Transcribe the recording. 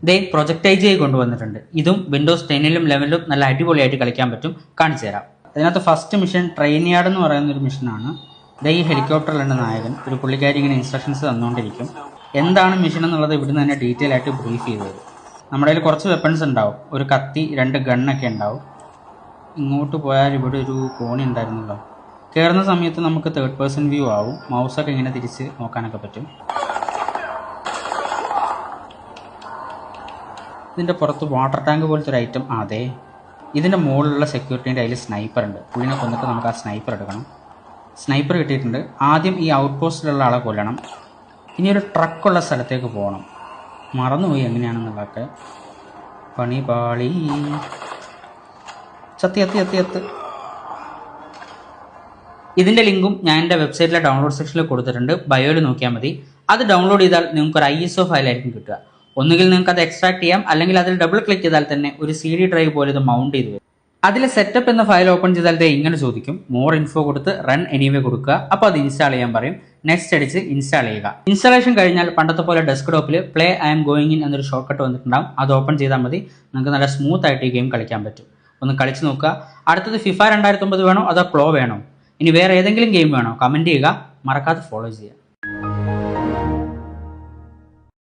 They project I G കൊണ്ടുവന്നിട്ടുണ്ട്. ഇതും Windows 10ലും 11ലും നല്ല അടിപൊളിയായിട്ട് കളിക്കാൻ പറ്റും. കാണിച്ചു തരാം. അതിനകത്ത് ഫസ്റ്റ് മിഷൻ ട്രെയിൻ യാർഡ് എന്ന് പറയുന്ന ഒരു മിഷനാണ്. ദേ ഈ ഹെലികോപ്റ്ററിലുണ്ട് നായകൻ. ഒരു പുള്ളിക്കാരി ഇങ്ങനെ ഇൻസ്ട്രക്ഷൻസ് തന്നുകൊണ്ടിരിക്കും. എന്താണ് മിഷൻ എന്നുള്ളത് ഇവിടുന്ന് തന്നെ ഡീറ്റെയിൽ ആയിട്ട് ബ്രീഫ് ചെയ്ത് തരും. നമ്മുടെ കയ്യിൽ കുറച്ച് വെപ്പൺസ് ഉണ്ടാവും. ഒരു കത്തി, 2 ഗണ്ണൊക്കെ ഉണ്ടാവും. ഇങ്ങോട്ട് പോയാൽ ഇവിടെ ഒരു കോണി ഉണ്ടായിരുന്നല്ലോ. കയറുന്ന സമയത്ത് നമുക്ക് 3rd person വ്യൂ ആവും. മൗസൊക്കെ ഇങ്ങനെ തിരിച്ച് നോക്കാനൊക്കെ പറ്റും. ഇതിൻ്റെ പുറത്ത് വാട്ടർ ടാങ്ക് പോലത്തെ ഒരു ഐറ്റം. അതെ, ഇതിൻ്റെ മുകളിലുള്ള സെക്യൂരിറ്റീൻ്റെ അതിൽ സ്നൈപ്പർ ഉണ്ട്. പുള്ളിനെ കൊന്നിട്ട് നമുക്ക് ആ സ്നൈപ്പർ എടുക്കണം. സ്നൈപ്പർ കിട്ടിയിട്ടുണ്ട്. ആദ്യം ഈ ഔട്ട് പോസ്റ്റിലുള്ള ആളെ കൊല്ലണം. ഇനി ഒരു ട്രക്കുള്ള സ്ഥലത്തേക്ക് പോകണം. മറന്നുപോയി എങ്ങനെയാണെന്നുള്ളതൊക്കെ. പണി പാളി. ചത്ത്. ഇതിൻ്റെ ലിങ്കും ഞാൻ എൻ്റെ വെബ്സൈറ്റിലെ ഡൗൺലോഡ് സെക്ഷനിൽ കൊടുത്തിട്ടുണ്ട്. ബയോയിൽ നോക്കിയാൽ മതി. അത് ഡൗൺലോഡ് ചെയ്താൽ നിങ്ങൾക്ക് ഒരു ISO ഫയലായിരിക്കും കിട്ടുക. ഒന്നുകിൽ നിങ്ങൾക്ക് അത് എക്സ്ട്രാക്ട് ചെയ്യാം, അല്ലെങ്കിൽ അതിൽ ഡബിൾ ക്ലിക്ക് ചെയ്താൽ തന്നെ ഒരു CD ഡ്രൈവ് പോലെ ഇത് മൗണ്ട് ചെയ്ത് വരും. അതിൽ സെറ്റപ്പ് എന്ന ഫയൽ ഓപ്പൺ ചെയ്താൽ ഇങ്ങനെ ചോദിക്കും. മോർ ഇൻഫോ കൊടുത്ത് റൺ എനിവേ കൊടുക്കുക. അപ്പോൾ അത് ഇൻസ്റ്റാൾ ചെയ്യാൻ പറയും. നെക്സ്റ്റ് അടിച്ച് ഇൻസ്റ്റാൾ ചെയ്യുക. ഇൻസ്റ്റാളേഷൻ കഴിഞ്ഞാൽ പണ്ടത്തെ പോലെ ഡെസ്ക്ടോപ്പിൽ play I am going in എന്നൊരു ഷോർട്ട് കട്ട് വന്നിട്ടുണ്ടാകും. അത് ഓപ്പൺ ചെയ്താൽ മതി. നിങ്ങൾക്ക് നല്ല സ്മൂത്ത് ആയിട്ട് ഈ ഗെയിം കളിക്കാൻ പറ്റും. ഒന്ന് കളിച്ച് നോക്കുക. അടുത്തത് FIFA 2009 വേണോ അതോ ക്ലോ വേണോ? ഇനി വേറെ ഏതെങ്കിലും ഗെയിം വേണോ? കമൻറ്റ് ചെയ്യുക. മറക്കാതെ ഫോളോ ചെയ്യുക.